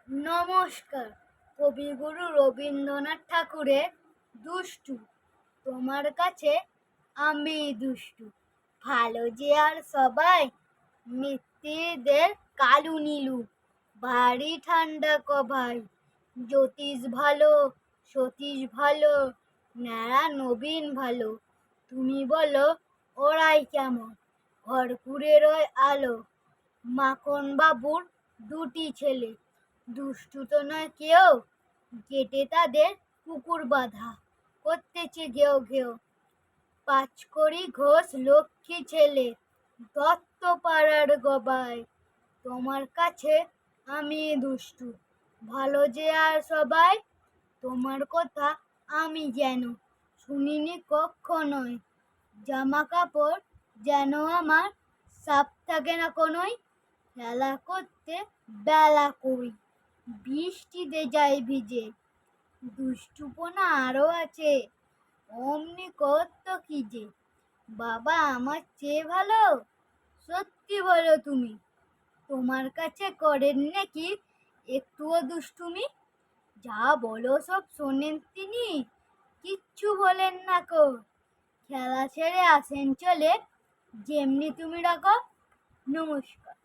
নমস্কার। কবিগুরু রবীন্দ্রনাথ ঠাকুরের দুষ্টু। তোমার কাছে আমি দুষ্টু, ভালো যে আর সবাই মিত্রদের কালু নীলু, ভারী ঠান্ডা কভাই। জ্যোতিষ ভালো, সতীশ ভালো, ন্যাড়া নবীন ভালো। তুমি বলো ওরাই কেমন, ভরপুরের আলো। মাখন বাবুর দুটি ছেলে, দুষ্টু তো নয় কেউ, গেটে তাদের কুকুর বাঁধা, করতেছে ঘেউ ঘেউ। পাঁচকড়ি ঘোষ লক্ষ্মী ছেলে, দত্ত পাড়ার গবাই। তোমার কাছে আমি দুষ্টু, ভালো যে আর সবাই। তোমার কথা আমি যেন শুনিনি কখনোই, জামা কাপড় যেন আমার সাফ থাকে না কোনোই। খেলা করতে বেলা কই, বৃষ্টিতে যাই ভিজে। দুষ্টুপনা আরো আছে, অমনি কত কি যে। বাবা আমার চেয়ে ভালো, সত্যি বলো তুমি। তোমার কাছে করেন নাকি একটুও দুষ্টুমি? যা বলো সব শোনেন তিনি, কিচ্ছু বলেন না কো। খেলা ছেড়ে আসেন চলে, যেমনি তুমি রাখো। নমস্কার।